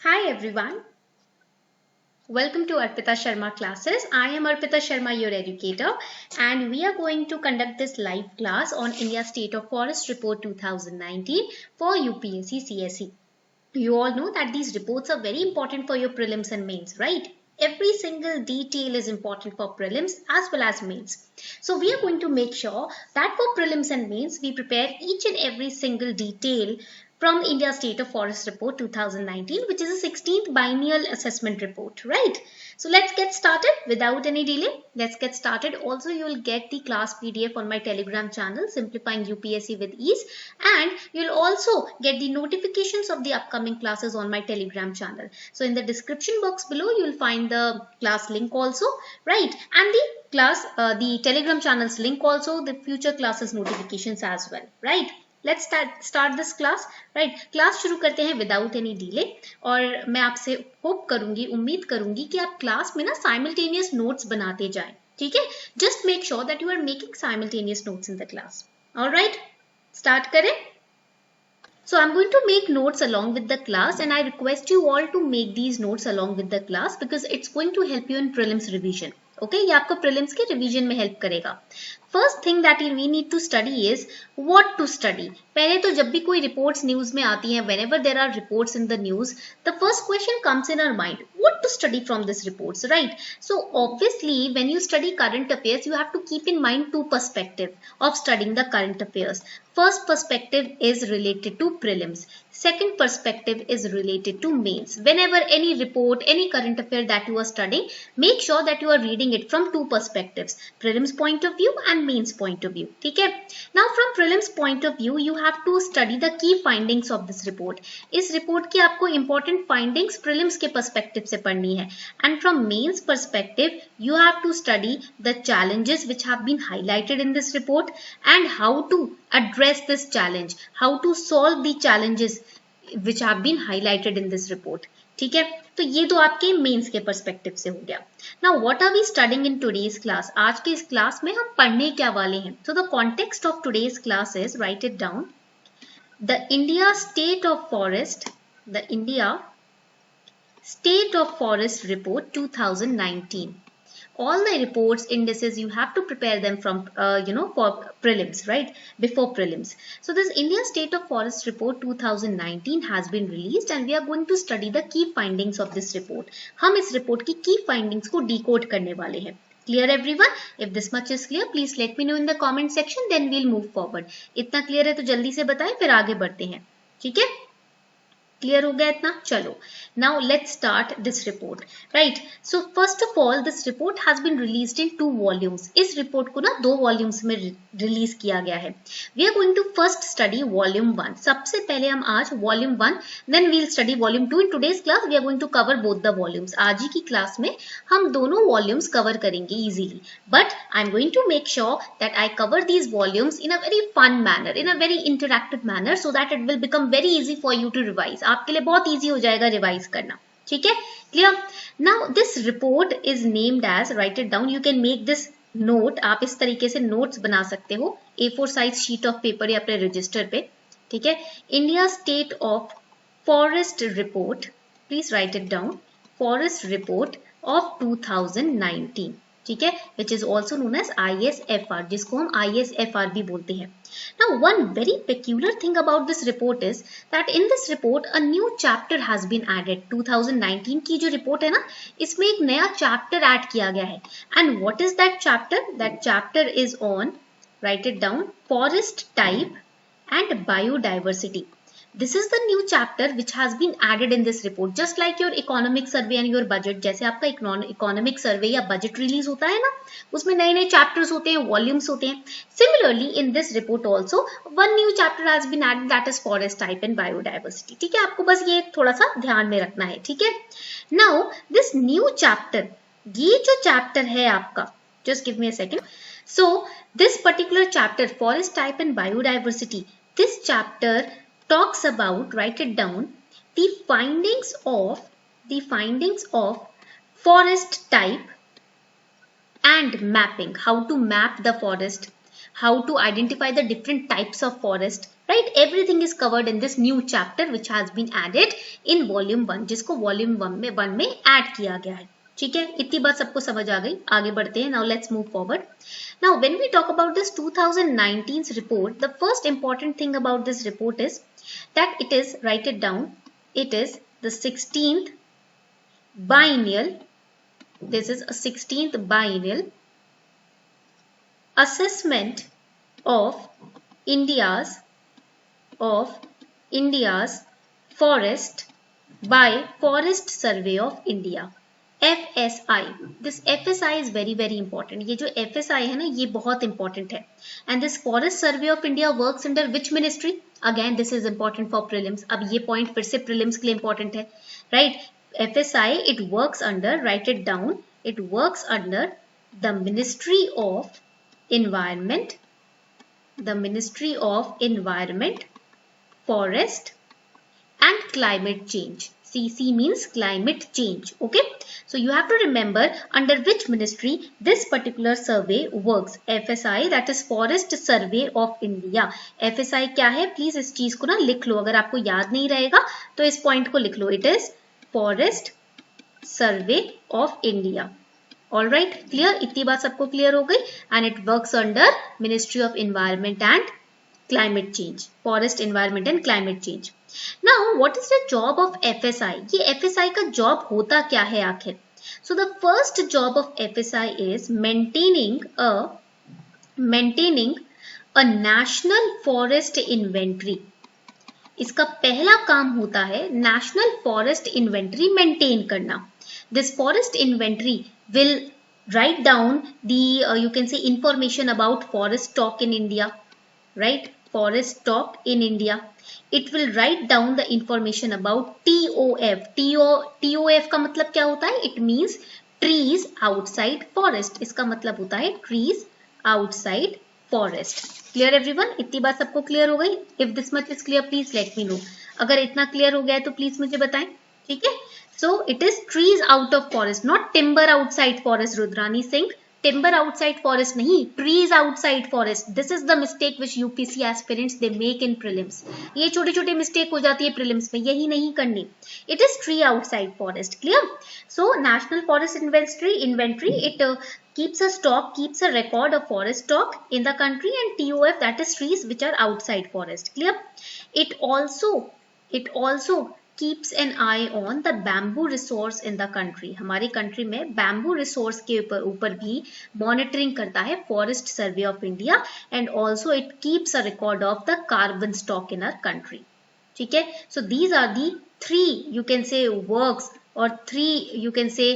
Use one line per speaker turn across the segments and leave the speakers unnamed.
Hi everyone, welcome to Arpita Sharma classes. I am Arpita Sharma, your educator, and we are going to conduct this live class on India State of Forest Report 2019 for UPSC CSE. You all know that these reports are very important for your prelims and mains, right? Every single detail is important for prelims as well as mains. So we are going to make sure that for prelims and mains, we prepare each and every single detail from India State of Forest Report 2019, which is a 16th biennial assessment report, right? So let's get started without any delay. Let's get started. Also, you will get the class PDF on my Telegram channel, Simplifying UPSC with Ease, and you'll also get the notifications of the upcoming classes on my Telegram channel. So in the description box below, you'll find the class link also, right? And the Telegram channel's link also, the future classes notifications as well, right? Let's start this class, right? Class शुरू करते हैं without any delay और मैं आपसे hope करूंगी, उम्मीद करूंगी कि आप क्लास में ना साइमल्टेनियस नोट्स बनाते जाएं, ठीक है? Just make sure that you are making simultaneous notes in the class. Alright, start करें. So I'm going to make notes along with the class, and I request you all to make these notes along with the class because it's going to help you in prelims revision. Okay, ये आपको prelims के revision में help करेगा. First thing that we need to study is what to study. पहले तो जब भी कोई reports news में आती हैं, whenever there are reports in the news, the first question comes in our mind. What to study from this reports, right? So obviously, when you study current affairs, you have to keep in mind two perspectives of studying the current affairs. First perspective is related to prelims. Second perspective is related to mains. Whenever any report, any current affair that you are studying, make sure that you are reading it from two perspectives, prelims point of view and mains point of view. Okay? Now from prelims point of view, you have to study the key findings of this report. इस report की आपको important findings prelims के perspective से पढ़नी है. And from mains perspective, you have to study the challenges which have been highlighted in this report and how to address this challenge, how to solve the challenges which have been highlighted in this report. ठीक है, तो ये तो आपके mains के perspective से हो गया. Now what are we studying in today's class? आज के इस क्लास में हम पढ़ने क्या वाले हैं? So the context of today's class is, write it down, the India state of forest, the India state of forest report 2019. All the reports, indices, you have to prepare them from for prelims, right? Before prelims. So this India State of Forest Report 2019 has been released and we are going to study the key findings of this report. हम इस report की key findings को decode करने वाले हैं. Clear everyone? If this much is clear, please let me know in the comment section, then we'll move forward. इतना clear है तो जल्दी से बताएं, फिर आगे बढ़ते हैं. ठीक है? क्लियर हो गया इतना? चलो, now let's start this report, right? So first of all, this report has been released in 2 volumes. इस रिपोर्ट को ना 2 वॉल्यूम्स में रिलीज किया गया है. We are going to first study volume 1. सबसे पहले हम आज volume 1, then we'll study volume 2. In today's class we are going to cover both the volumes. आज ही की क्लास में हम दोनों वॉल्यूम्स कवर करेंगे easily, but I am going to make sure that I cover these volumes in a very fun manner, in a very interactive manner, so that it will become very easy for you to revise. आपके लिए बहुत easy हो जाएगा revise करना. ठीक है, clear? Now this report is named as, write it down, you can make this note. आप इस तरीके से नोट्स बना सकते हो A4 size sheet of paper या अपने रजिस्टर पे. ठीक है, India state of forest report, please write it down, forest report of 2019. ठीक है, which is also known as ISFR, जिसको हम ISFR भी बोलते हैं. Now, one very peculiar thing about this report is that in this report a new chapter has been added. 2019 की जो report है ना, इसमें एक नया chapter add किया गया है. And what is that chapter? That chapter is on, write it down, forest type and biodiversity. This is the new chapter which has been added in this report. Just like your economic survey and your budget, जैसे आपका economic survey या budget release होता है ना, उसमें नए नए chapters होते हैं, volumes होते हैं. Similarly, in this report also, one new chapter has been added, that is forest type and biodiversity. ठीक है, आपको बस ये थोड़ा सा ध्यान में रखना है. ठीक है, now this new chapter, ये जो chapter है आपका, just give me a second. So this particular chapter, forest type and biodiversity, this chapter talks about, write it down, the findings of forest type and mapping, how to map the forest, how to identify the different types of forest, right? Everything is covered in this new chapter which has been added in volume 1, जिसको volume 1 में add किया गया है. ठीक है, इतनी बात सबको समझ आ गई. आगे बढ़ते हैं. Now let's move forward. Now when we talk about this 2019's report, the first important thing about this report is that it is, write it down, it is the 16th biennial. This is a 16th biennial assessment of India's forest by Forest Survey of India, FSI. This FSI is very very important. ये जो FSI है ना, ये बहुत important है. And this Forest Survey of India works under which ministry? Again this is important for prelims. अब ये point फिर से prelims के लिए important है, right? FSI, it works under, write it down, it works under the Ministry of Environment, the Ministry of Environment, Forest and Climate Change. CC means climate change. Okay, so you have to remember under which ministry this particular survey works. FSI, that is Forest Survey of India. FSI क्या है, please इस चीज को ना लिख लो. अगर आपको याद नहीं रहेगा तो इस पॉइंट को लिख लो. It is forest survey of India. Alright, clear? इतनी बात सबको क्लियर हो गई. And it works under ministry of environment and climate change, forest environment and climate change. Now what is the job of FSI? ये FSI का job होता क्या है आखिर? So the first job of FSI is maintaining a national forest inventory. इसका पहला काम होता है नेशनल फॉरेस्ट इन्वेंटरी मेंटेन करना. This forest inventory will write down the you can say information about forest stock in India, right? Forest stock in India. It will write down the information about TOF. TOF का मतलब क्या होता है? It means trees outside forest. इसका मतलब होता है trees outside forest. Clear everyone? इतनी बात सबको क्लियर हो गई? If this much is clear, please let me know. अगर इतना क्लियर हो गया है तो प्लीज मुझे बताएं. ठीक है, so it is trees out of forest, not timber outside forest. Rudrani Singh, timber outside forest नहीं, trees outside forest. This is the mistake which UPSC aspirants they make in prelims. ये छोटे छोटे mistake हो जाती है prelims में, यही नहीं करनी. It is tree outside forest. Clear? So national forest inventory it keeps a stock, keeps a record of forest stock in the country, and TOF, that is trees which are outside forest. Clear? It also keeps an eye on the bamboo resource in the country. हमारी country में bamboo resource के ऊपर भी monitoring करता है forest survey of India. And also it keeps a record of the carbon stock in our country. ठीक है, so these are the 3 you can say works or 3 you can say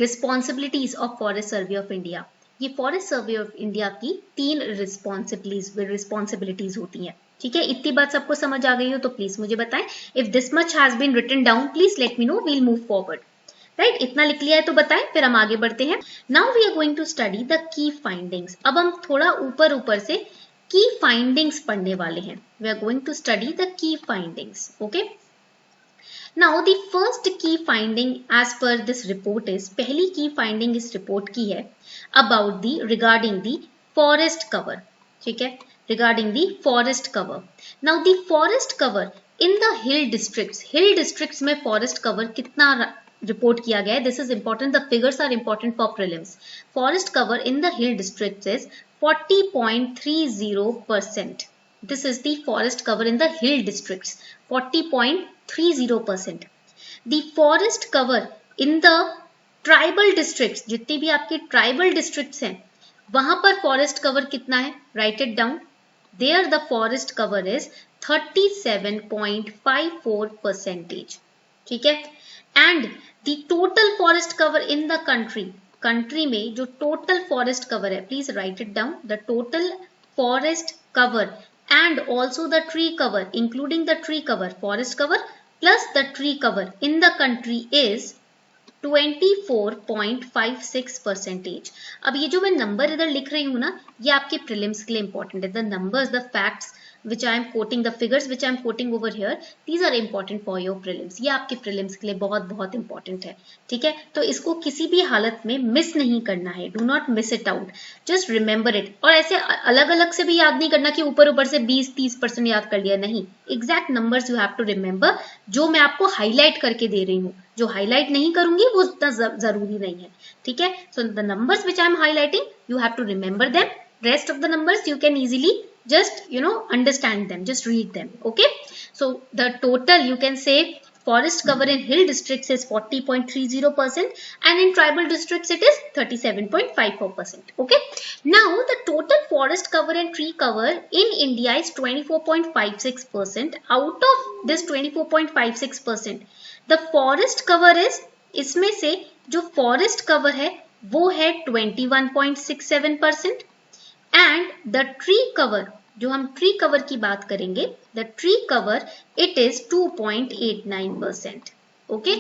responsibilities of Forest Survey of India. ये forest survey of India की 3 responsibilities होती हैं. ठीक है, इतनी बात सबको समझ आ गई हो तो प्लीज मुझे बताएं. If this much has been written down, please let me know, we'll move forward. Right, इतना लिख लिया है तो बताएं, फिर हम आगे बढ़ते हैं. Now we are going to study the key findings. अब हम थोड़ा ऊपर से की फाइंडिंग्स पढ़ने वाले हैं. We are going to study the key findings. Okay, now the first key finding as per this report is, पहली की फाइंडिंग इस रिपोर्ट की है about the regarding the forest cover. ठीक है, regarding the forest cover. Now the forest cover in the hill districts में forest cover कितना report किया गया है? This is important. The figures are important for prelims. Forest cover in the hill districts is 40.30%. This is the forest cover in the hill districts, 40.30%. The forest cover in the tribal districts, जितनी भी आपके tribal districts हैं वहां पर forest cover कितना है? Write it down. There the forest cover is 37.54%. ठीक है, and the total forest cover in the country में जो total forest cover है, please write it down. The total forest cover and also the tree cover, including the tree cover, forest cover plus the tree cover in the country is 24.56%. अब ये जो मैं number इधर लिख रही हूँ ना, ये आपके प्रीलिम्स के लिए इंपॉर्टेंट है. The numbers, the facts which I am quoting, the figures which I am quoting over here, these are important for your prelims. ये आपके prelims के लिए बहुत बहुत important है, ठीक है? तो इसको किसी भी हालत में मिस नहीं करना है, do not miss it out, just remember it. और ऐसे अलग अलग से भी याद नहीं करना कि ऊपर ऊपर से 20-30% याद कर लिया, नहीं, exact numbers you have to remember, जो मैं आपको हाईलाइट करके दे रही हूँ, जो हाईलाइट नहीं करूंगी वो उतना जरूरी नहीं है, ठीक है? So the numbers which I am highlighting, you have to remember them. Rest of the numbers you can easily just understand them, just read them. Okay, so the total you can say forest cover in hill districts is 40.30% and in tribal districts it is 37.54%. Okay, now the total forest cover and tree cover in India is 24.56%. Out of this 24.56%, the forest cover is, इसमें से जो forest cover है वो है 21.67% and the tree cover, जो हम tree cover की बात करेंगे, the tree cover it is 2.89%. Okay,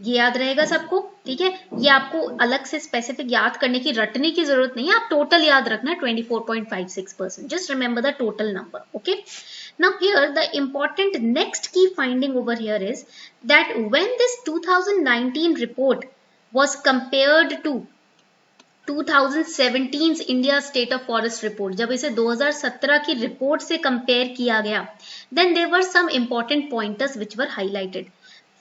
ये याद रहेगा सबको, ठीक है? ये आपको अलग से स्पेसिफिक याद करने की, रटने की जरूरत नहीं है, आप टोटल याद रखना 24.56%. just remember the total number. Okay, now here the important next key finding over here is that when this 2019 report was compared to 2017 India state of forest report, जब इसे 2017 की रिपोर्ट से कंपेयर किया गया, then there were some important pointers which were highlighted.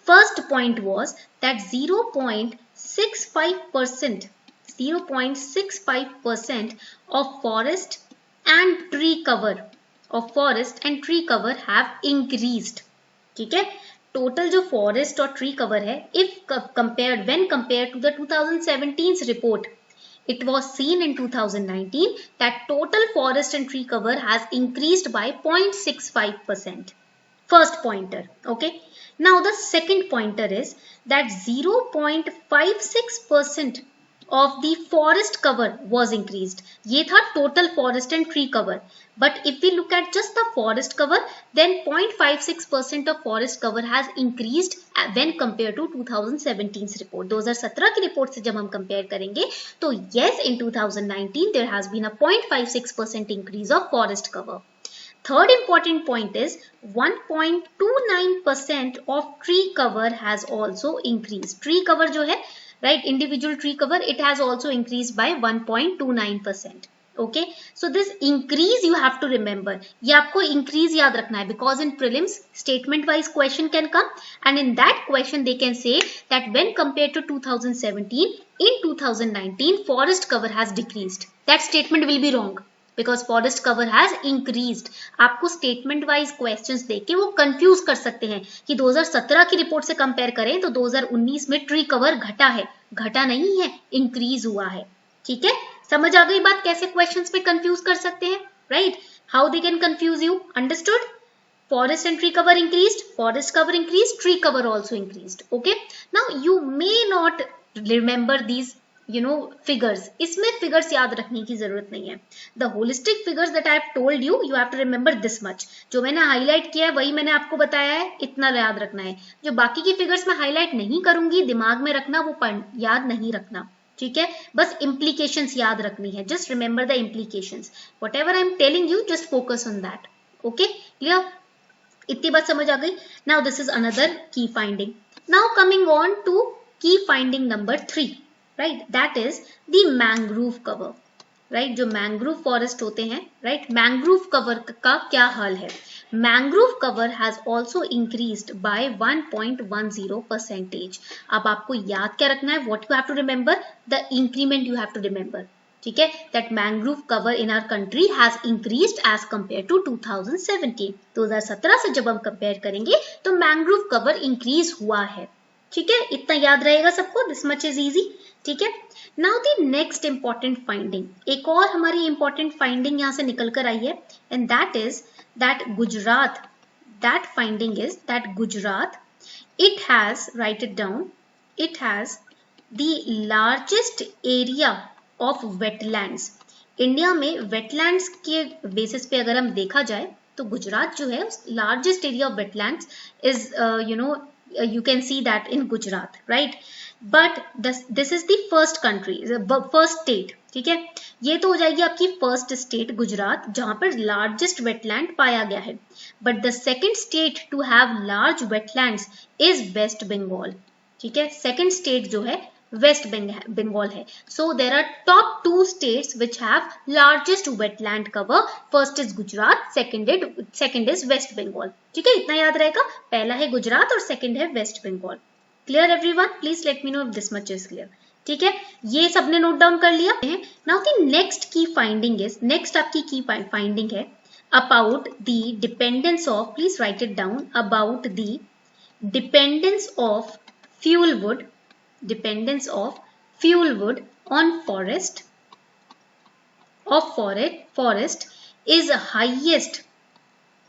First point was that 0.65% of forest and tree cover have increased. ठीक है, total जो forest और ट्री कवर है, when compared to the 2017 report, it was seen in 2019 that total forest and tree cover has increased by 0.65%. First pointer. Okay, now the second pointer is that 0.56% of the forest cover was increased. ये था total forest and tree cover. But if we look at just the forest cover, then 0.56% of forest cover has increased when compared to 2017 report. 2017 की report से जब हम compare करेंगे तो yes, in 2019 there has been a 0.56% increase of forest cover. Third important point is 1.29% of tree cover has also increased. Tree cover जो है, right, individual tree cover, it has also increased by 1.29%. Okay, so this increase you have to remember, ये आपको increase याद रखना है, because in prelims statement wise question can come and in that question they can say that when compared to 2017, in 2019 forest cover has decreased. That statement will be wrong because forest cover has increased. आपको statement wise questions देके वो confuse कर सकते हैं कि 2017 की report से compare करें तो 2019 में ट्री कवर घटा है, घटा नहीं है, इंक्रीज हुआ है. ठीक है, समझ आ गई बात, कैसे क्वेश्चंस पे कंफ्यूज कर सकते हैं, right? How they can confuse you, understood? Forest and tree cover increased, forest cover increased, tree cover also increased. Okay, now you may not remember these figures. इसमें figures याद रखने की जरूरत नहीं है. The holistic figures that I have told you, you have to remember this much. जो मैंने highlight किया है वही मैंने आपको बताया है, इतना याद रखना है. जो बाकी की figures मैं highlight नहीं करूंगी, दिमाग में रखना, वो याद नहीं रखना. ठीक है, बस implications याद रखनी है. Just remember the implications. Whatever I am telling you, just focus on that. Okay, clear? इतनी बात समझ आ गई. Now this is another key finding. Now coming on to key finding number 3. Right, that is the mangrove cover. Right, जो mangrove forest होते हैं, right, mangrove cover का क्या हाल है? Mangrove cover has also increased by 1.10%. अब आपको याद क्या रखना है? What you have to remember? The increment you have to remember. ठीक है, that mangrove cover in our country has increased as compared to 2017. 2017 से जब हम कंपेयर करेंगे तो mangrove cover increase हुआ है. ठीक है, इतना याद रहेगा सबको. This much is easy. ठीक है, now the next important finding, एक और हमारी important finding यहाँ से निकल कर आई है, and that is that Gujarat, that finding is that Gujarat, it has, write it down, it has the largest area of wetlands. India में wetlands के बेसिस पे अगर हम देखा जाए तो गुजरात जो है largest area of wetlands is you can see that in Gujarat, right? But this is the first country, the first state. ठीक है, ये तो हो जाएगी आपकी फर्स्ट स्टेट गुजरात जहां पर लार्जेस्ट वेटलैंड पाया गया है। But the second state to have large wetlands is West Bengal. ठीक है, सेकंड स्टेट जो है वेस्ट बंगाल है। So there are top two states which have largest wetland cover. First is Gujarat, second is West Bengal. ठीक है, इतना याद रहेगा, पहला है गुजरात और सेकंड है West Bengal. Clear everyone? Please let me know if this much is clear. ठीक है, ये सबने नोट डाउन कर लिया है। Now the next key finding is, next आपकी की फाइंडिंग है about the dependence of, please write it down, about the dependence of fuel wood, dependence of fuel wood on forest is highest,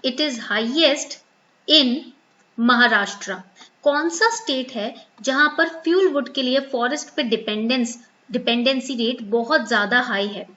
it is highest in Maharashtra. कौन सा state है जहां पर fuel wood के लिए forest पे dependency rate बहुत ज्यादा हाई है?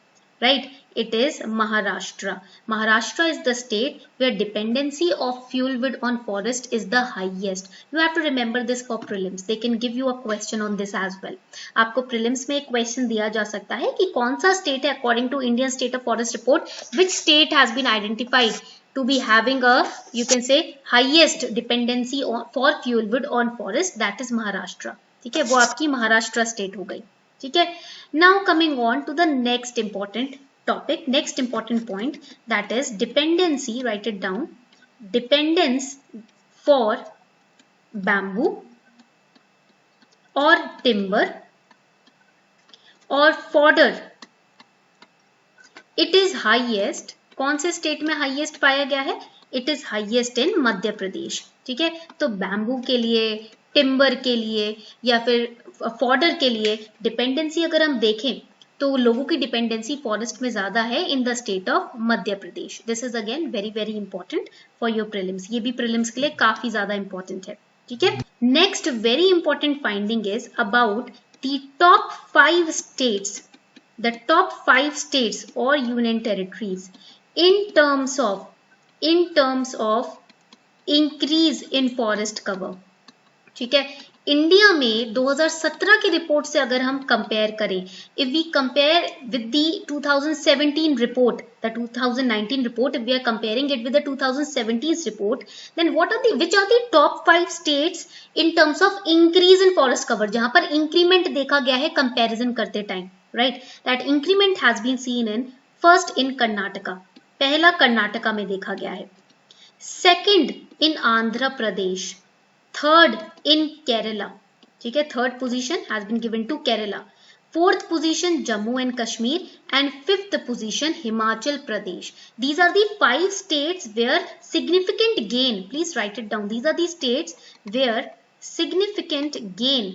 Right, it is Maharashtra. Maharashtra is the state where dependency of fuel wood on forest is the highest. You have to remember this for prelims. They can give you a question on this as well. आपको prelims में एक question दिया जा सकता है कि कौन सा state है according to Indian State of Forest Report, which state has been identified to be having a, you can say, highest dependency for fuel wood on forest, that is Maharashtra. ठीक है, वो आपकी महाराष्ट्र स्टेट हो गई। ठीक है, now coming on to the next important topic, next important point, that is dependency, write it down, dependence for bamboo or timber or fodder, it is highest, कौन से स्टेट में हाईएस्ट पाया गया है? It is highest in Madhya प्रदेश। ठीक है, तो bamboo के लिए, टिम्बर के लिए या फिर फॉडर के लिए डिपेंडेंसी अगर हम देखें तो लोगों की डिपेंडेंसी फॉरेस्ट में ज्यादा है in the state of Madhya Pradesh. This is again very very important for your prelims, ये भी प्रीलिम्स के लिए काफी ज्यादा इंपॉर्टेंट है। ठीक है, next very important finding is about the top 5 states, the top 5 states और union territories in terms of increase in forest cover। ठीक है, इंडिया में 2017 की रिपोर्ट से अगर हम कंपेयर करें, if we compare with the 2017 report, the 2019 report, if we are comparing it with the 2017 report, then which are the top 5 states in terms of increase in forest cover, जहां पर increment देखा गया है comparison करते time, right? That increment has been seen in, first in Karnataka, पहला कर्नाटका में देखा गया है, second in Andhra Pradesh, third in Kerala. ठीक है, third position has been given to Kerala, fourth position Jammu and Kashmir and fifth position Himachal Pradesh. These are the 5 states where significant gain, please write it down, these are the states where significant gain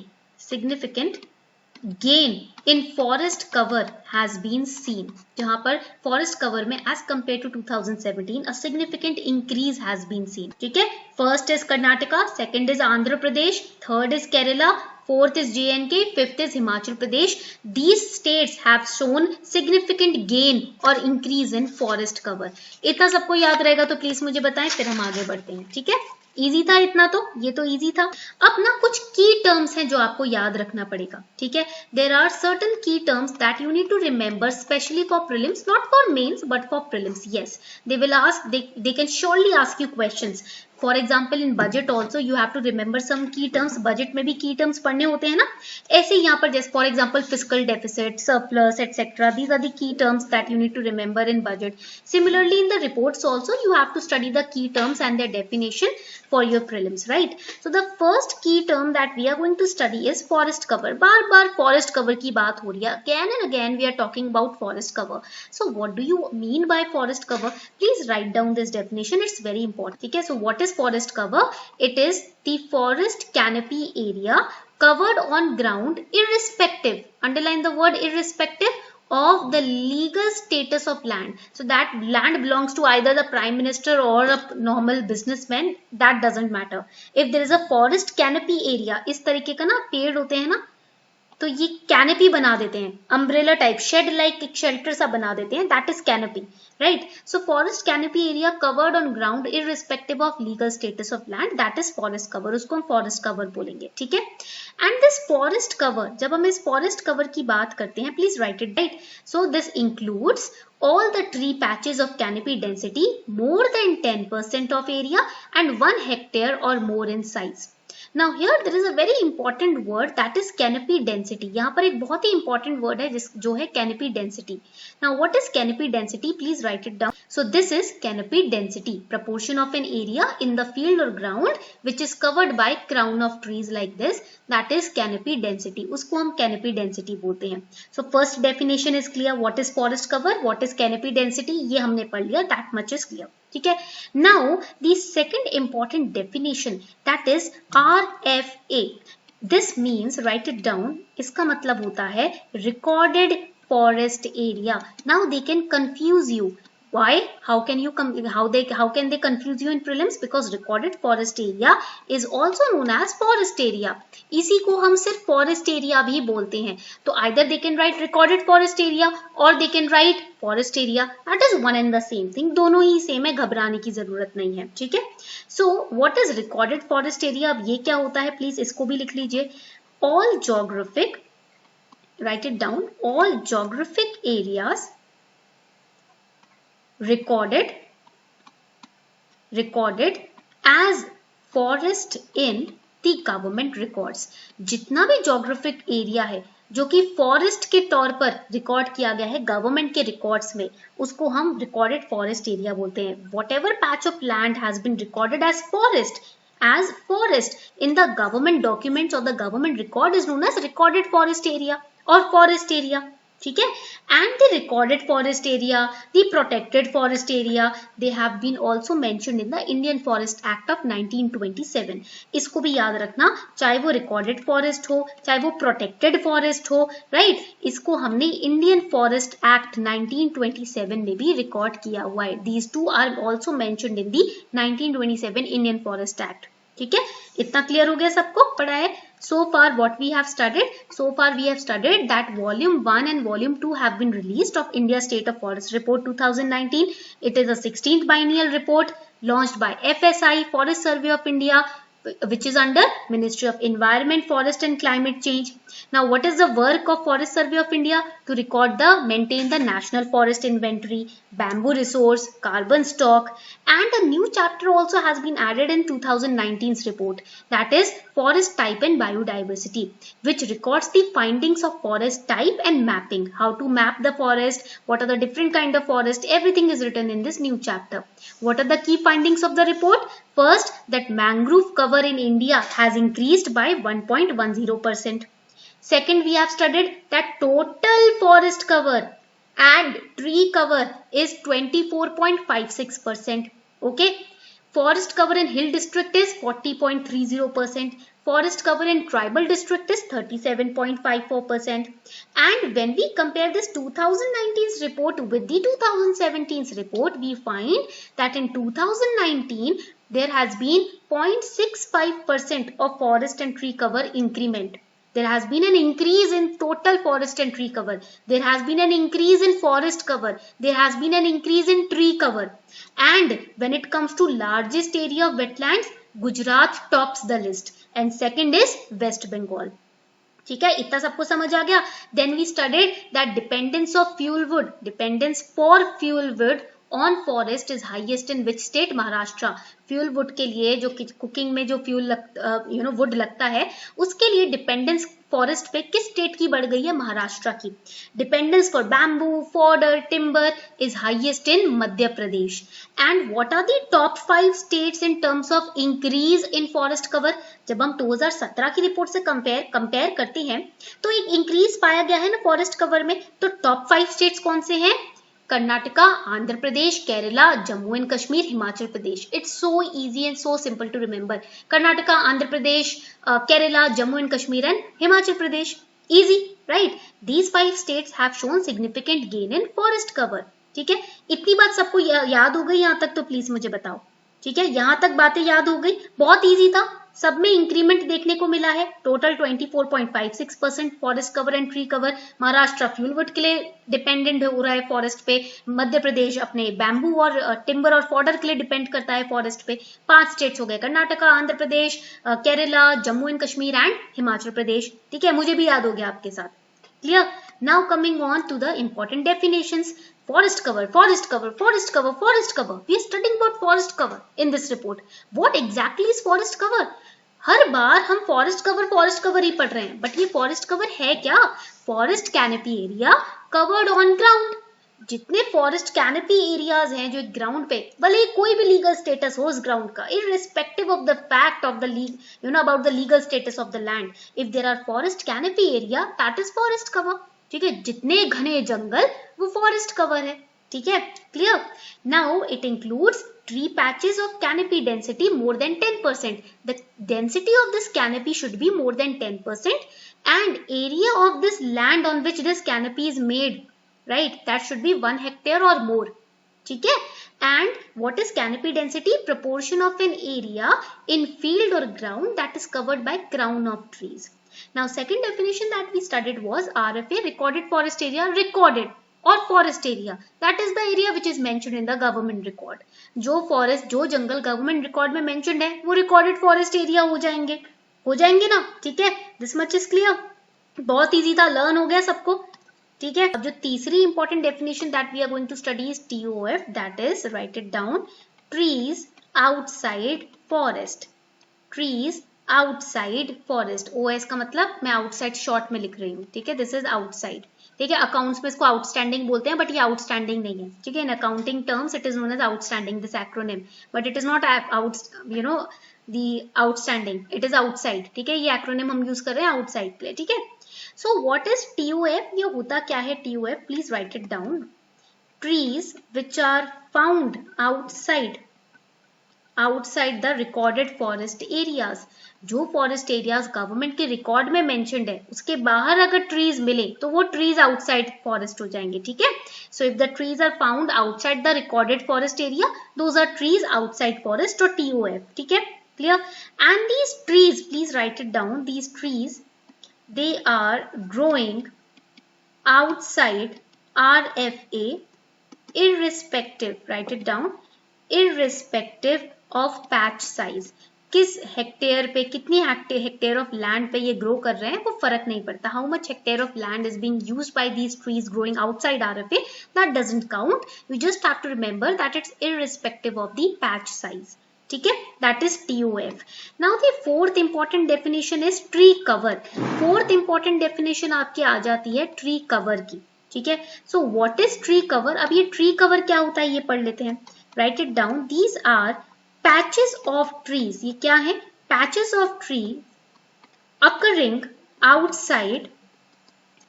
in forest cover has been seen, जहां पर forest cover में as compared to 2017 a significant increase has been seen। ठीक है, first is Karnataka, second is Andhra Pradesh, third is Kerala, fourth is JNK, fifth is Himachal Pradesh. These states have shown significant gain or increase in forest cover। इतना सबको याद रहेगा तो please मुझे बताएं, फिर हम आगे बढ़ते हैं। ठीक है, इजी था इतना, तो ये तो इजी था। अब ना कुछ की टर्म्स हैं जो आपको याद रखना पड़ेगा। ठीक है, there are certain key terms that you need to remember specially for prelims, not for mains but for prelims. Yes, they will ask, they can surely ask you questions. For example in budget also you have to remember some key terms, budget में भी की terms पढ़ने होते हैं ना, ऐसे यहाँ पर जैसे for example fiscal deficit, surplus etcetera, these are the key terms that you need to remember in budget. Similarly in the reports also you have to study the key terms and their definition for your prelims, right? So the first key term that we are going to study is forest cover। Bar bar forest cover की बात हो रही है, again and again we are talking about forest cover। So what do you mean by forest cover? Please write down this definition, it's very important। ठीक है, so what is forest cover? It is the forest canopy area covered on ground irrespective, underline the word irrespective, of the legal status of land। So that land belongs to either the prime minister or a normal businessman, that doesn't matter। If there is a forest canopy area, इस तरीके का ना पेड़ होते हैं ना, तो ये कैनपी बना देते हैं, अम्ब्रेला टाइप, शेड लाइक एक शेल्टर सा बना देते हैं, that is canopy, right. So forest canopy area covered on ground irrespective of legal status of land, that is forest cover, उसको हम फॉरेस्ट कवर बोलेंगे, ठीक है. एंड दिस फॉरेस्ट कवर, जब हम इस फॉरेस्ट कवर की बात करते हैं, please write it, right. So this includes all the tree patches of canopy density more than 10% of area and 1 hectare or more in size. Now here there is a very important word, that is canopy density. यहाँ पर एक बहुत ही important word है जो है canopy density. Now what is canopy density? Please write it down. So this is canopy density, proportion of an area in the field or ground which is covered by crown of trees like this. That is canopy density. उसको हम canopy density बोलते हैं. So first definition is clear. What is forest cover? What is canopy density? ये हमने पढ़ लिया. That much is clear. ठीक है. Now the second important definition, that is RFA. This means, write it down. इसका मतलब होता है recorded forest area. Now they can confuse you. Why? How can they confuse you in prelims? Because recorded forest area is also known as forest area. इसी को हम सिर्फ forest area भी बोलते हैं. तो either they can write recorded forest area or they can write forest area. That is one and the same thing. दोनों ही same है, घबराने की जरूरत नहीं है, ठीक है. So what is recorded forest area? अब ये क्या होता है, प्लीज इसको भी लिख लीजिए. All geographic, write it down, all geographic areas recorded as forest in the government records. जितना भी geographic area है जो कि फॉरेस्ट के तौर पर रिकॉर्ड किया गया है गवर्नमेंट के रिकॉर्ड्स में, उसको हम रिकॉर्डेड फॉरेस्ट एरिया बोलते हैं. whatever patch of land has been recorded as forest in the government documents or the government record is known as recorded forest area or forest area. ठीक है. And the recorded forest area, the protected forest area, they have been also mentioned in the Indian Forest Act of 1927. इसको भी याद रखना, चाहे वो recorded forest हो, चाहे वो protected forest हो, right? इसको हमने Indian Forest Act 1927 में भी रिकॉर्ड किया हुआ है. These two are also mentioned in the 1927 Indian Forest Act. ठीक है. इतना क्लियर हो गया सबको, पढ़ा है. So far what we have studied that volume 1 and volume 2 have been released of India State of Forest Report 2019. It is a 16th biennial report launched by FSI, Forest Survey of India, which is under Ministry of Environment, Forest and Climate Change. Now what is the work of Forest Survey of India? To maintain the National Forest Inventory, bamboo resource, carbon stock, and a new chapter also has been added in 2019's report, that is Forest Type and Biodiversity, which records the findings of forest type and mapping, how to map the forest, what are the different kind of forest, everything is written in this new chapter. What are the key findings of the report? First, that mangrove cover in India has increased by 1.10%. Second, we have studied that total forest cover and tree cover is 24.56%. Okay. Forest cover in hill district is 40.30%. Forest cover in tribal district is 37.54%. And when we compare this 2019's report with the 2017's report, we find that in 2019, there has been 0.65% of forest and tree cover increment. There has been an increase in total forest and tree cover. There has been an increase in forest cover. There has been an increase in tree cover. And when it comes to largest area of wetlands, Gujarat tops the list. And second is West Bengal. ठीक है, इतना सबको समझ आ गया. Then we studied that dependence for fuel wood on forest is highest in which state? Maharashtra. Fuel wood के लिए जो cooking में जो फ्यूल वुड लगता है उसके लिए डिपेंडेंस फॉरेस्ट पे किस स्टेट की बढ़ गई है? महाराष्ट्र की. Dependence for bamboo, fodder, timber is highest in Madhya Pradesh. And what are the top 5 states in terms of increase in forest cover? जब हम 2017 की रिपोर्ट से कंपेयर करते हैं तो एक इंक्रीज पाया गया है ना फॉरेस्ट कवर में. तो टॉप 5 स्टेट्स कौन से हैं? Karnataka, Andhra Pradesh, Kerala, Jammu and Kashmir, Himachal Pradesh. It's so easy and so simple to remember. Karnataka, Andhra Pradesh, Kerala, Jammu and Kashmir and Himachal Pradesh. Easy, right? These 5 states have shown significant gain in forest cover. ठीक है, इतनी बात सबको याद हो गई यहाँ तक? तो प्लीज मुझे बताओ. ठीक है, यहाँ तक बातें याद हो गई? बहुत इजी था. सब में इंक्रीमेंट देखने को मिला है। Total 24.56% forest cover and tree cover. Maharashtra fuelwood के लिए डिपेंडेंट हो रहा है फॉरेस्ट पे। मध्य प्रदेश अपने बैम्बू और टिम्बर और फॉडर के लिए डिपेंड करता है फॉरेस्ट पे। 5 स्टेट्स हो गए, कर्नाटका, आंध्र प्रदेश, केरला, जम्मू एंड कश्मीर एंड हिमाचल प्रदेश। ठीक है, मुझे भी याद हो गया आपके साथ। Clear? Now coming on to the important definitions. Forest cover, forest cover, forest cover, forest cover. We are studying about forest cover in this report. What exactly is forest cover? हर बार हम forest cover ही पढ़ रहे हैं, but ये forest cover है क्या? Forest canopy area covered on ground. जितने forest canopy areas हैं जो ग्राउंड पे, भले कोई भी लीगल स्टेटस हो उस ग्राउंड का, irrespective of the fact of the about the legal status of the land, if there are forest canopy area, that is forest cover. ठीक है, जितने घने जंगल वो फॉरेस्ट कवर है। ठीक है, clear? Now it includes tree patches of canopy density more than 10%. The density of this canopy should be more than 10%, and area of this land on which this canopy is made, right, that should be 1 hectare or more. ठीक है? And what is canopy density? Proportion of an area in field or ground that is covered by crown of trees. Now second definition that we studied was RFA, recorded forest area. Recorded और forest area, that is the area which is mentioned in the government record. जो forest, जो जंगल government record में mentioned है वो recorded forest area हो जाएंगे ना? ठीक है, this much is clear. बहुत easy था, learn हो गया सबको। ठीक है, अब जो तीसरी important definition that we are going to study is TOF, that is, write it down, trees outside forest. Trees outside forest. OS का मतलब मैं outside short में लिख रही हूँ। ठीक है, this is outside. ठीक है, अकाउंट्स में इसको आउटस्टैंडिंग बोलते हैं, बट ये आउटस्टैंडिंग नहीं है। ठीक है, in accounting terms it is known as outstanding, this acronym, but it is not the outstanding, it is outside. ठीक है, ये एक्रोनिम हम यूज कर रहे हैं आउटसाइड के लिए। ठीक है, सो व्हाट इज TOF? ये होता क्या है TOF? Please write it down. Trees which are found outside the recorded forest areas. जो फॉरेस्ट एरियाज गवर्नमेंट के रिकॉर्ड में मेंशन्ड है उसके बाहर अगर ट्रीज मिले तो वो ट्रीज आउटसाइड फॉरेस्ट हो जाएंगे। ठीक है, so if the trees are found outside the recorded forest area, those are trees outside forest और TOF। ठीक है, clear? And these trees, please write it down, these trees they are growing outside RFA irrespective, write it down, irrespective of patch size. किस hectare पे, कितनी hectare of land पे ये grow कर रहे हैं वो फर्क नहीं पड़ता। How much hectare of land is being used by these trees growing outside RFA, that doesn't count. You just have to remember that it's irrespective of the patch size. ठीक है, that is TOF. Now the fourth important definition is tree cover. Fourth important definition आपकी आ जाती है tree cover की। ठीक है, so what is tree cover? अब ये ट्री कवर क्या होता है ये पढ़ लेते हैं। Write it down, these are patches of trees. ये क्या है? Patches of tree occurring outside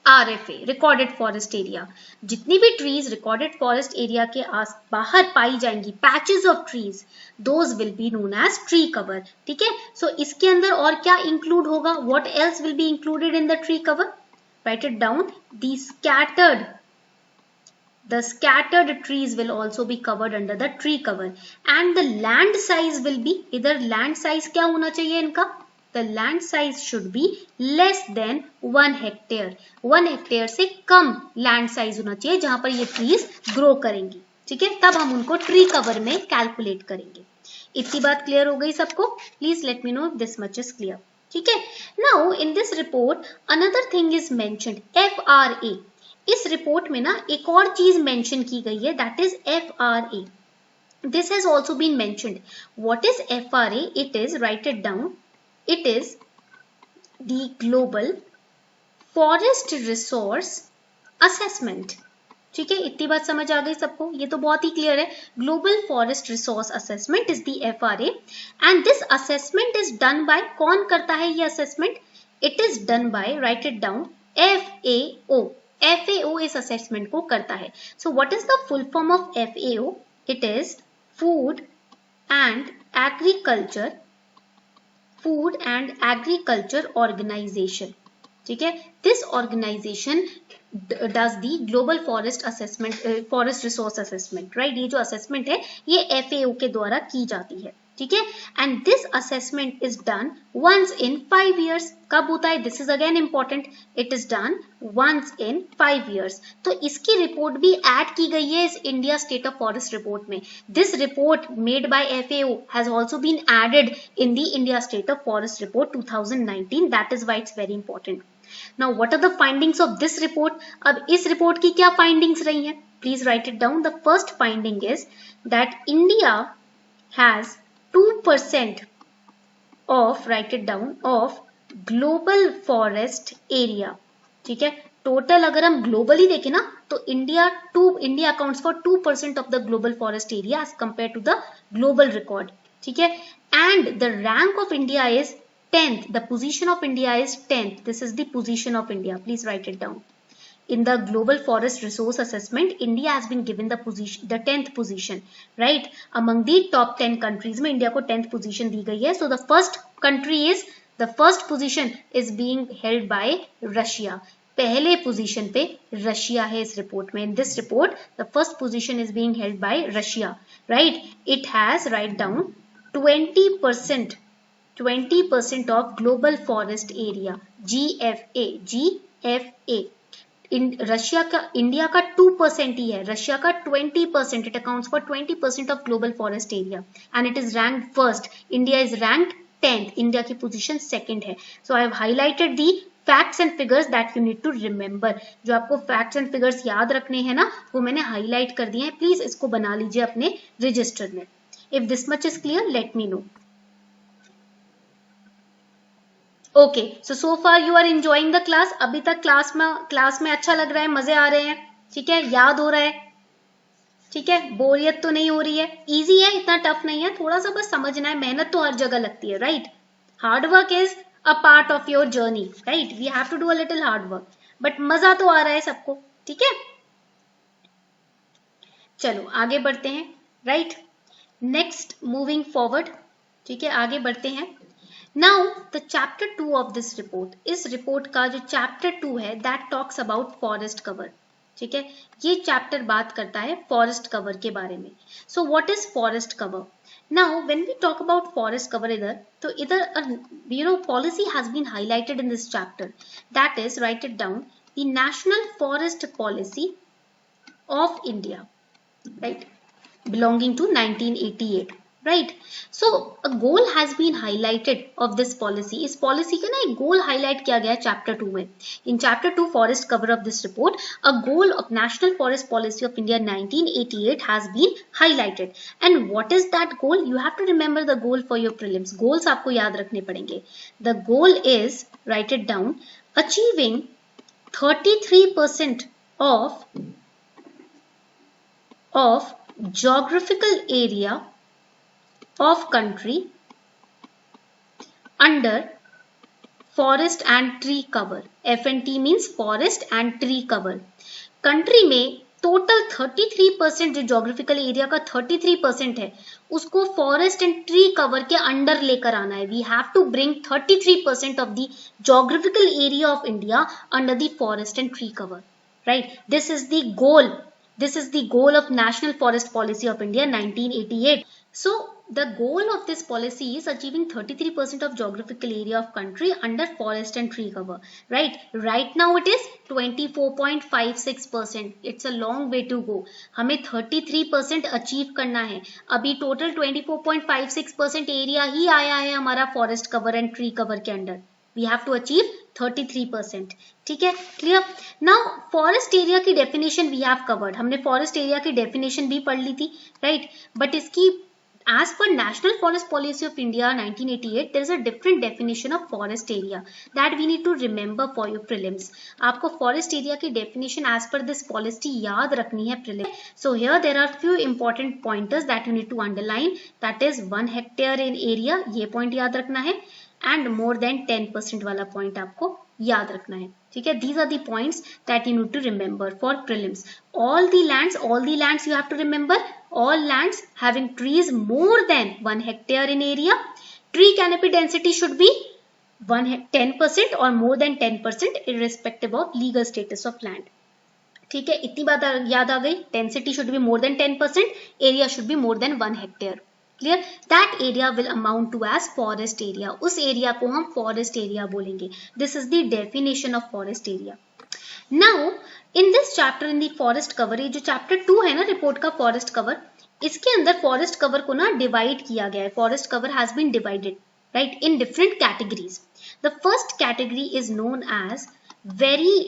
RFA, recorded forest area. जितनी भी ट्रीज रिकॉर्डेड फॉरेस्ट एरिया के आस बाहर पाई जाएंगी, patches of trees, those will be known as tree cover. ठीक है, सो इसके अंदर और क्या इंक्लूड होगा? What else will be included in the tree cover? Write it down. The scattered trees will also be covered under the tree cover, and the land size will be, इधर land size क्या होना चाहिए इनका? The land size should be less than 1 hectare. 1 hectare से कम land size होना चाहिए जहां पर ये trees grow करेंगी। ठीक है, तब हम उनको ट्री कवर में कैलकुलेट करेंगे। इतनी बात क्लियर हो गई सबको? Please let me know if this much is clear. ठीक है, now in this report another thing is mentioned, FRA. इस रिपोर्ट में ना एक और चीज मेंशन की गई है, that is FRA. This has also been mentioned. What is FRA? It is, write it down, it is the global forest resource assessment. ठीक है, इतनी बात समझ आ गई सबको? ये तो बहुत ही क्लियर है। Global forest resource assessment is the FRA, and this assessment is done by, कौन करता है ये assessment? It is done by, write it down, FAO. FAO इस असेसमेंट को करता है। So what is the full form of FAO? It is food and agriculture organisation. ठीक है, this organisation does the global forest assessment, forest resource assessment, right? ये जो assessment है ये FAO के द्वारा की जाती है। ठीक है, and this assessment is done once in 5 years. कब होता है? This is again important, it is done once in 5 years. तो इसकी रिपोर्ट भी ऐड की गई है इस India state of forest report में. This report made by FAO has also been added in the India state of forest report 2019. That is why it's very important. Now what are the findings of this report? अब इस report की क्या findings रही हैं? Please write it down. The first finding is that India has 2% of, write it down, of global forest area. ठीक है, total अगर हम ग्लोबली देखें ना तो India accounts for 2% of the global forest area as compare to the global record. ठीक है, and the rank of India is 10th. The position of India is 10th. This is the position of India. Please write it down. In the global forest resource assessment, India has been given the 10th position, right? Among the top 10 countries में India को 10th position दी गई है. So the first position is being held by Russia. पहले position पे Russia है इस report में. In this report, the first position is being held by Russia, right? It has, write down, 20% of global forest area, GFA. Russia का, India का 2% ही है, Russia का 20%. It accounts for 20% of global forest area and it is ranked first. India is ranked 10th. India की position second है. So I have highlighted the facts and figures that you need to remember. जो आपको facts and figures याद रखने हैं ना, वो मैंने हाईलाइट कर दिए हैं. प्लीज इसको बना लीजिए अपने रजिस्टर में. If this much is clear, let me no. Okay, so far you are enjoying the class. अभी तक क्लास में अच्छा लग रहा है, मजे आ रहे हैं, ठीक है, याद हो रहा है, ठीक है, बोरियत तो नहीं हो रही है, इजी है, इतना टफ नहीं है, थोड़ा सा बस समझना है. मेहनत तो हर जगह लगती है, right? Hard work is a part of your journey, right? We have to do a little hard work, but मजा तो आ रहा है सबको, ठीक है. चलो आगे बढ़ते हैं, राइट? नेक्स्ट, मूविंग फॉरवर्ड, ठीक है, आगे बढ़ते हैं. Now the chapter 2 of this report, इस रिपोर्ट का जो chapter 2 है, that talks about forest cover. ठीक है, ये चैप्टर बात करता है फॉरेस्ट कवर के बारे में. So what is forest cover? Now when we talk about forest cover, इधर policy has been highlighted in this chapter. That is, write it down, the National Forest Policy of India, right, belonging to 1988. Right, so a goal has been highlighted of this policy. इस policy का ना एक goal highlight किया गया है chapter 2 में. In chapter 2 forest cover of this report, a goal of National Forest Policy of India 1988 has been highlighted. And what is that goal? You have to remember the goal for your prelims. Goals आपको याद रखने पड़ेंगे. The goal is, write it down, achieving 33% of geographical area of country under forest and tree cover. F&T means forest and tree cover. Country में total 33% जो geographical area का 33% है, उसको forest and tree cover के under लेकर आना है. We have to bring 33% of the geographical area of India under the forest and tree cover. Right? This is the goal. This is the goal of National Forest Policy of India 1988. So the goal of this policy is achieving 33% of geographical area of country under forest and tree cover. Right now it is 24.56%. It's a long way to go. हमें 33% achieve करना है. अभी total 24.56% area ही आया है हमारा forest cover and tree cover के under. We have to achieve 33%. ठीक है, क्लियर? Now forest area की definition we have covered. हमने forest area की definition भी पढ़ ली थी, right? But इसकी as per National Forest Policy of India 1988, there is a different definition of forest area that we need to remember for your prelims. आपको forest area की definition as per this policy याद रखनी है prelims. So here there are few important pointers that you need to underline. That is 1 hectare in area, ये point याद रखना है, and more than 10% वाला point आपको याद रखना है. ठीक है, these are the points that you need to remember for prelims. All the lands you have to remember. All lands having trees more than 1 hectare in area, tree canopy density should be 10% or more than 10% irrespective of legal status of land. ठीक है, इतनी बात याद आ गई. Density should be more than 10%, area should be more than 1 hectare. Clear, that area will amount to as forest area, उस area को हम forest area बोलेंगे. This is the definition of forest area. Now in this chapter in the forest cover, ये जो chapter 2 है ना report का forest cover, इसके अंदर फॉरेस्ट कवर को ना डिवाइड किया गया है. Forest cover has been divided right in different categories. The first category is known as very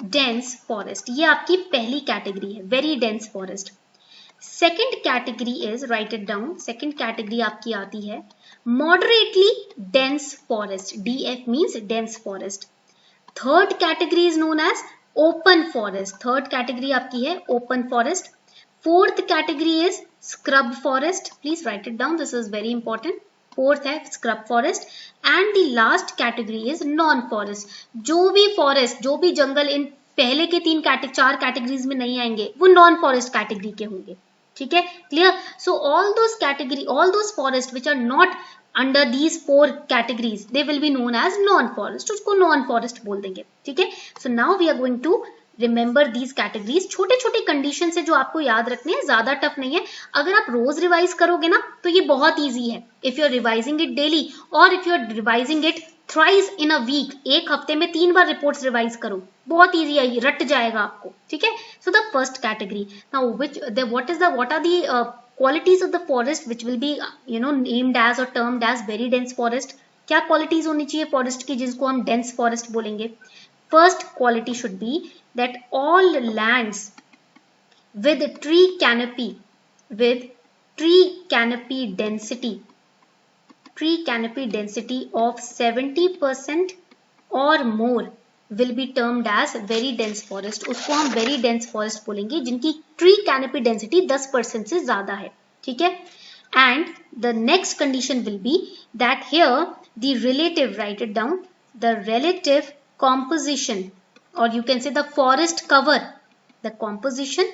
dense forest. ये आपकी पहली कैटेगरी है, very dense forest. Second category is, write it down, second category आपकी आती है moderately dense forest. DF means dense forest. Third category is known as open forest. Third category आपकी है open forest. Fourth category is scrub forest. Please write it down, this is very important. Fourth है scrub forest. And the last category is non forest. जो भी forest, जो भी जंगल इन पहले के चार कैटेगरीज में नहीं आएंगे, वो नॉन फॉरेस्ट कैटेगरी के होंगे. ठीक है, clear. So all those forest which are not under these 4 categories, they will be known as non forest. उसको नॉन फॉरेस्ट बोल देंगे. ठीक है. So now we are going to remember these categories. छोटे छोटे कंडीशन है जो आपको याद रखने हैं, ज्यादा टफ नहीं है. अगर आप रोज रिवाइज करोगे ना तो ये बहुत ईजी है. If you are revising it daily और if you are revising it thrice in a week, एक हफ्ते में 3 बार रिपोर्ट्स रिवाइज करो, बहुत ईजी है, रट जाएगा आपको. ठीक है. So the first category, now what are the qualities of the forest which will be named as or termed as very dense forest. क्या qualities होनी चाहिए फॉरेस्ट की जिसको हम dense forest बोलेंगे? First quality should be that all lands with tree canopy density of 70% or more will be termed as very dense forest. उसको हम very dense forest बोलेंगे जिनकी tree canopy density 10% से ज्यादा है. ठीक है. And the next condition will be that here the relative, write it down, the relative composition, or you can say the forest cover, the composition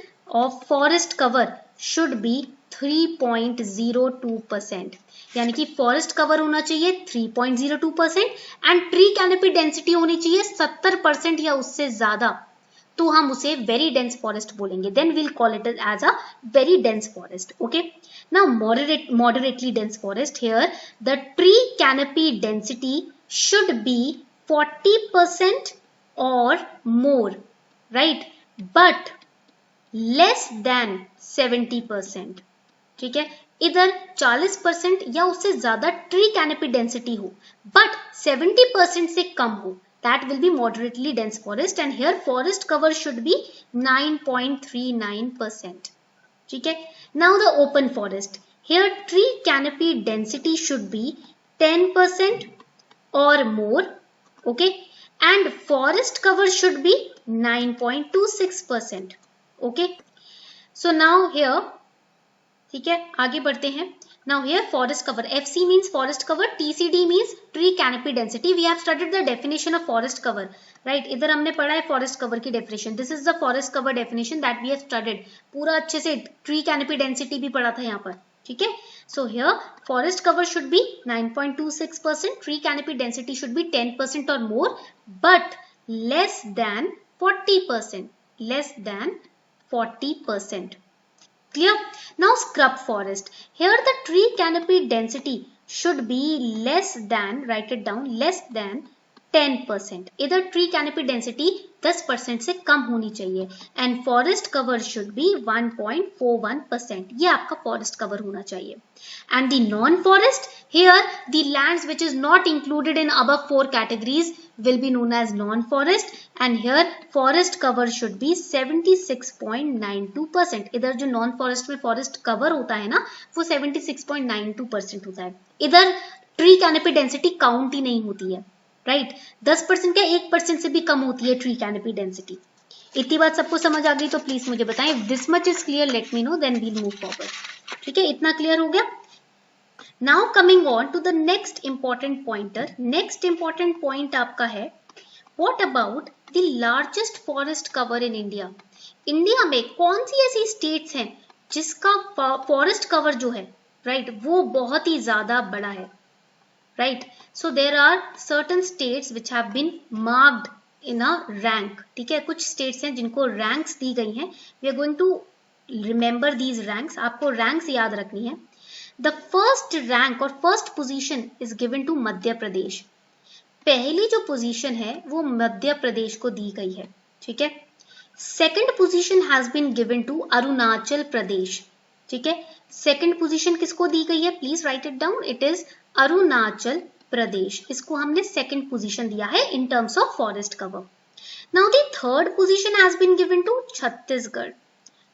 of forest cover should be 3.02%. यानी कि forest cover होना चाहिए 3.02% and tree canopy density होनी चाहिए 70% या उससे ज्यादा, तो हम उसे वेरी डेंस फॉरेस्ट बोलेंगे. Then we'll call it as a very dense forest. Okay. Now moderately dense forest, here the tree canopy density should be 40% or more, right, but less than 70%. ठीक है. इधर 40% या उससे ज्यादा ट्री कैनोपी डेंसिटी हो but 70% से कम हो, that will be moderately dense forest, and here forest cover should be 9.39%. ठीक है. Now the open forest, here tree canopy density should be 10% or more, okay, and forest cover should be 9.26%. okay. So now here, ठीक है, आगे बढ़ते हैं. Now here forest cover, FC means forest cover, TCD means tree canopy density. We have studied the definition of forest cover, right? इधर हमने पढ़ा है forest cover की definition. This is the forest cover definition that we have studied. पूरा अच्छे से tree canopy density भी पढ़ा था यहाँ पर. ठीक है. So here forest cover should be 9.26%, tree canopy density should be 10% or more, but less than 40%. Less than 40%. Clear? Now scrub forest. Here the tree canopy density should be less than, write it down, less than 10%. इधर tree canopy density 10% से कम होनी चाहिए and forest cover should be 1.41%. ये आपका forest cover होना चाहिए. And the non-forest, here the lands which is not included in above 4 categories will be known as non-forest, and here forest cover should be 76.92%. इधर जो non-forest में forest cover होता है ना वो 76.92% होता है. इधर tree canopy density count ही नहीं होती है, राइट. 10% का 1% से भी कम होती है ट्री कैनोपी डेंसिटी. इतनी बात सबको समझ आ गई तो प्लीज मुझे बताएं. This much is clear, let me know, then we'll move forward. ठीक है, इतना क्लियर हो गया. Now coming on to the next important pointer. Next important point आपका है what about the largest forest cover in India. India में कौन सी ऐसी स्टेट्स हैं जिसका फॉरेस्ट कवर जो है, राइट, वो बहुत ही ज्यादा बड़ा है, right? So there are certain states which have been marked in a rank. ठीक है, कुछ states हैं जिनको ranks दी गई हैं. We are going to remember these ranks, आपको रैंक्स याद रखनी है। द फर्स्ट रैंक और first position is given to Madhya Pradesh. पहली जो पोजीशन है वो मध्य प्रदेश को दी गई है, ठीक है। Second position has been given to Arunachal Pradesh, ठीक है। सेकंड पोजीशन किसको दी गई है, please write it down, it is Arunachal Pradesh, इसको हमने सेकंड पोजीशन दिया है in terms of forest cover. Now the third position has been given to Chhattisgarh.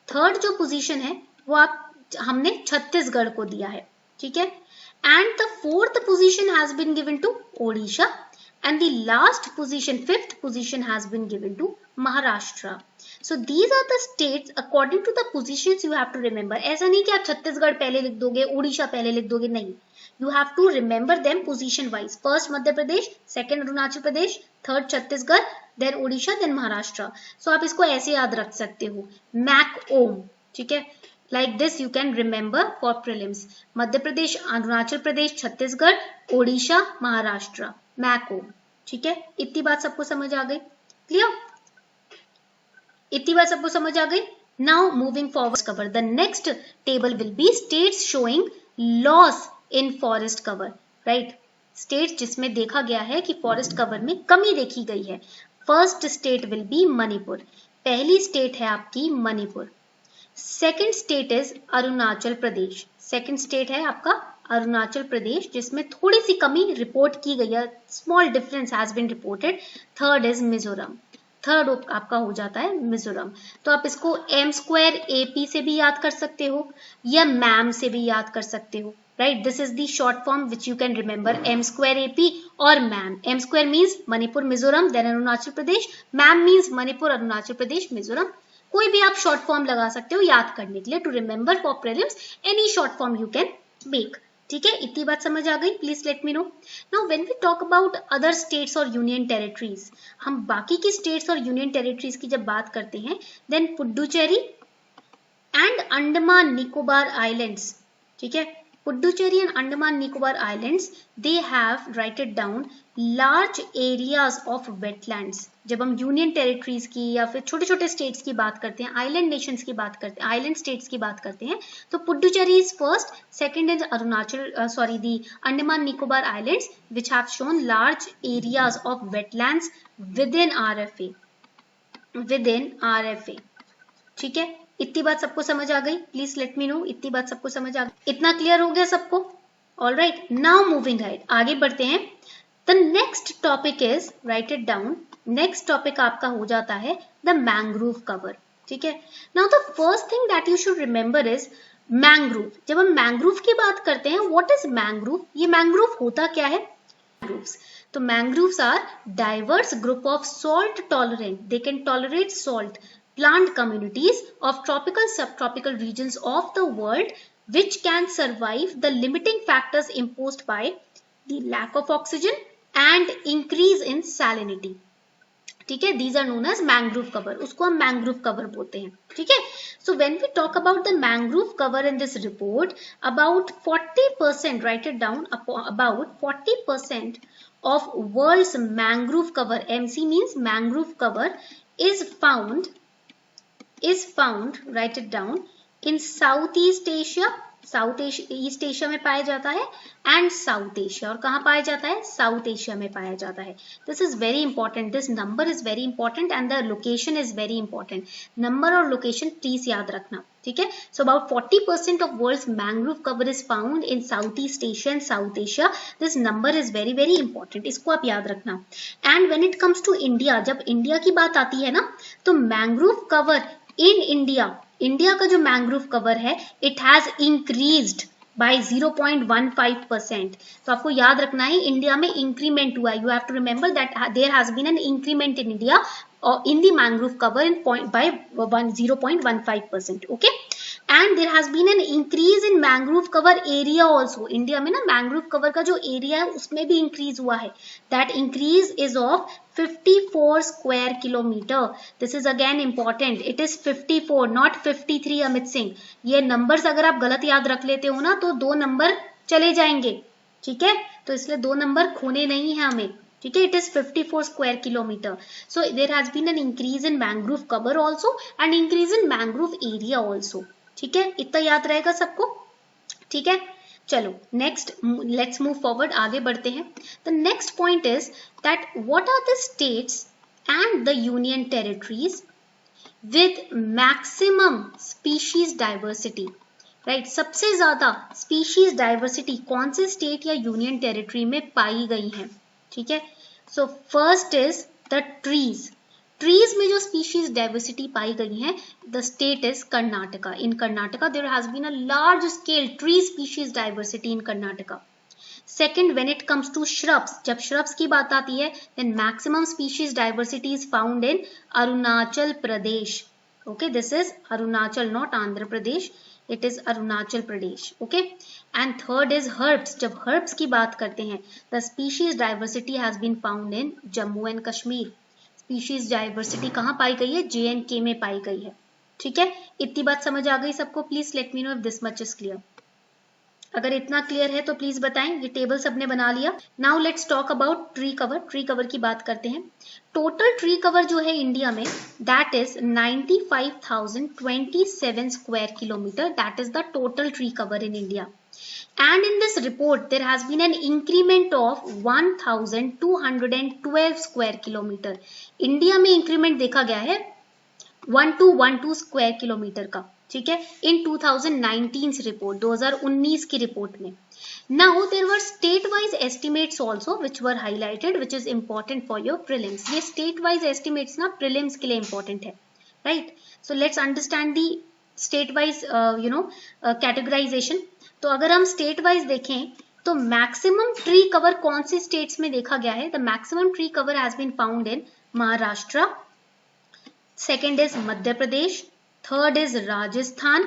Third जो पोजीशन है वो हमने छत्तीसगढ़ को दिया है, ठीक है। And the fourth position has been given to Odisha and the last position, fifth position, has been given to Maharashtra. So these are the states according to the positions you have to remember. ऐसा नहीं कि आप छत्तीसगढ़ पहले लिख दोगे, उड़ीसा पहले लिख दोगे, नहीं, you have to remember them position wise. First Madhya Pradesh, second Arunachal Pradesh, third Chhattisgarh, then Odisha, then Maharashtra. So आप इसको ऐसे याद रख सकते हो, MAC-OM, ठीक है। Like this you can remember for prelims. Madhya Pradesh, Arunachal Pradesh, Chhattisgarh, Odisha, Maharashtra, मैको, ठीक है। इतनी बात सबको समझ आ गई, क्लियर? इतनी बात सबको समझ आ गई। Now moving forward cover, the next table will be states showing loss in forest cover, right. States जिसमें देखा गया है कि फॉरेस्ट कवर में कमी देखी गई है। First state will be Manipur, पहली स्टेट है आपकी Manipur. Second state is Arunachal Pradesh, second state है आपका अरुणाचल प्रदेश जिसमें थोड़ी सी कमी रिपोर्ट की गई है, small difference has been reported. Third is Mizoram, third आपका हो जाता है मिजोरम। तो आप इसको m² AP से भी याद कर सकते हो या मैम से भी याद कर सकते हो, right. This is the short form which you can remember, m² AP और MAM. m² means Manipur Mizoram then Arunachal Pradesh, MAM means Manipur Arunachal Pradesh Mizoram. कोई भी आप शॉर्ट फॉर्म लगा सकते हो याद करने के लिए, to remember for prelims any short form you can make, ठीक है। इतनी बात समझ आ गई, please let me know. Now when we talk about other states और यूनियन टेरिटरीज, हम बाकी की स्टेट्स और यूनियन टेरिटरीज की जब बात करते हैं, then Puducherry and Andaman Nicobar islands, ठीक है। Puducherry and Andaman Nicobar islands, they have, write it down, large areas of wetlands. जब हम यूनियन टेरिटरीज की या फिर छोटे छोटे स्टेट्स की बात करते हैं, आइलैंड नेशंस की बात करते हैं, आइलैंड स्टेट्स की बात करते हैं, तो Puducherry is first, second is the Andaman Nicobar islands which have shown large areas of wetlands with in RFA, ठीक है। इतनी बात सबको समझ आ गई, प्लीज लेट मी नो, इतनी बात सबको समझ आ गई, इतना क्लियर हो गया सबको? ऑलराइट, नाउ मूविंग अहेड, आगे बढ़ते हैं। The next topic is, write it down, next topic आपका हो जाता है द मैंग्रोव कवर, ठीक है। Now the first thing that you should remember is mangrove. जब हम मैंग्रोव की बात करते हैं, व्हाट इज मैंग्रोव, ये मैंग्रोव होता क्या है? तो mangroves are diverse group of salt tolerant, they can tolerate salt, plant communities of tropical subtropical regions of the world which can survive the limiting factors imposed by the lack of oxygen and increase in salinity, ठीक है। these are known as mangrove cover, उसको हम mangrove cover बोलते हैं, ठीक है। so when we talk about the mangrove cover in this report, about 40%, write it down, about 40% of world's mangrove cover, MC means mangrove cover, is found, write it down, in Southeast Asia, east Asia में पाया जाता है, and South Asia, और कहाँ पाया जाता है? South Asia में पाया जाता है। This is very important, this number is very important and the location is very important. Number और लोकेशन प्लीज याद रखना, ठीक है। So about 40% of world's mangrove cover is found in South East Asia and South Asia. This number is very very important, इसको आप याद रखना। And when it comes to India, जब इंडिया की बात आती है ना, तो मैंग्रोव कवर इन इंडिया का जो मैंग्रोव कवर है, इट हैज इंक्रीज्ड बाय 0.15%। तो आपको याद रखना है इंडिया में इंक्रीमेंट हुआ है। You have to remember that there has been an increment in India in the mangrove cover by 0.15%, okay, and there has been an increase in mangrove cover area also. India में ना mangrove cover का जो area है उसमें भी increase हुआ है। That increase is of 54 square kilometre. This is again important, it is 54 not 53 Amit Singh. ये नंबर्स अगर आप गलत याद रख लेते हो ना तो 2 नंबर चले जाएंगे, ठीक है। तो इसलिए 2 नंबर खोने नहीं है हमें, ठीक है, it is 54 square kilometer. So there has been an increase in mangrove cover also and increase in mangrove area also. ठीक है, इतना याद रहेगा सबको. ठीक है, चलो नेक्स्ट लेट्स मूव फॉरवर्ड, आगे बढ़ते हैं. The next point is that what are the states and the union territories with maximum species diversity. Right, सबसे ज्यादा स्पीशीज डाइवर्सिटी कौन से स्टेट या यूनियन टेरिटरी में पाई गई है. ठीक है, so first is the trees. Trees में जो स्पीशीज डाइवर्सिटी पाई गई है, the state is Karnataka. In Karnataka there has been a large scale tree species diversity in Karnataka. Second, when it comes to shrubs, जब श्रब्स की बात आती है, then maximum species diversity is found in Arunachal Pradesh. Okay, this is Arunachal, not Andhra Pradesh, it is Arunachal Pradesh. Okay, and third is herbs. जब herbs की बात करते हैं, the species diversity has been found in Jammu and Kashmir. Species diversity कहाँ पाई गई है, J&K में पाई गई है. ठीक है, इतनी बात समझ आ गई सबको. Please let me know if this much is clear. अगर इतना क्लियर है तो प्लीज बताएं. ये टेबल सबने बना लिया. Now let's talk about tree cover. Tree cover की बात करते हैं. टोटल ट्री कवर जो है इंडिया में, that is 95,027 square kilometre. That is the total tree cover in India. And in this report there has been an increment of 1,212 square kilometer. India में increment देखा गया है 1212 स्क्वायर किलोमीटर का. ठीक है, इन 2019 रिपोर्ट, 2019 की रिपोर्ट में. Now there were state wise estimates also which were highlighted, which is important for your prelims. ये स्टेट वाइज एस्टिमेट्स ना प्रीलिम्स के लिए इंपॉर्टेंट है. Right, so let's understand the state wise categorisation. तो अगर हम स्टेट वाइज देखें तो मैक्सिमम ट्री कवर कौन से स्टेट्स में देखा गया है. The maximum tree cover has been found in Maharashtra. Second is Madhya Pradesh. Third is Rajasthan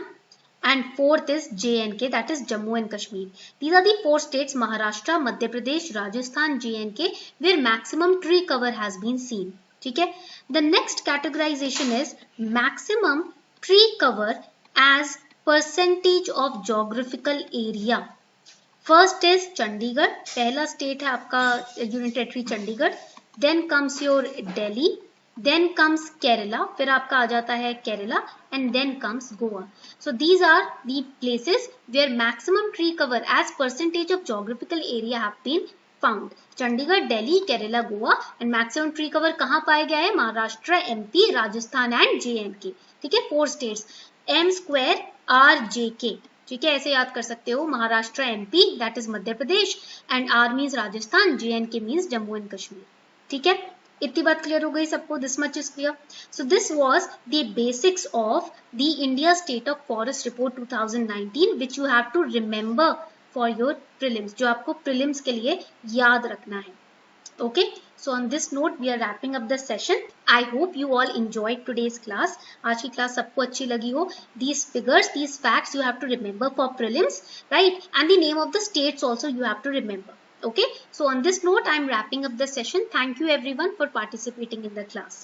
and fourth is J&K, that is Jammu and Kashmir. These are the four states, Maharashtra, Madhya Pradesh, Rajasthan, J&K, where maximum tree cover has been seen. ठीक है, the next categorization is maximum tree cover as percentage of geographical area. First is Chandigarh, पहला state है आपका union territory Chandigarh. Then comes your Delhi. Then comes Kerala, फिर आपका आ जाता है Kerala, and then comes Goa. So these are the places where maximum tree cover as percentage of geographical area have been found. Chandigarh, Delhi, Kerala, Goa, and maximum tree cover कहाँ पाया गया है, Maharashtra, MP, Rajasthan and J&K. ठीक है, 4 states, M square RJK. ठीक है, ऐसे याद कर सकते हो. Maharashtra MP, that is Madhya Pradesh, and R means Rajasthan, J&K means Jammu and Kashmir. ठीक है, इतनी बात क्लियर हो गई सबको. This much is clear. So this was the basics of the India state of forest report 2019 which you have to remember for your prelims, जो आपको prelims के लिए याद रखना है. Okay, so on this note we are wrapping up the session. I hope you all enjoyed today's class. आज की class सबको अच्छी लगी हो. These figures, these facts you have to remember for prelims, right, and the name of the states also you have to remember. Okay, so on this note, I am wrapping up the session. Thank you everyone for participating in the class.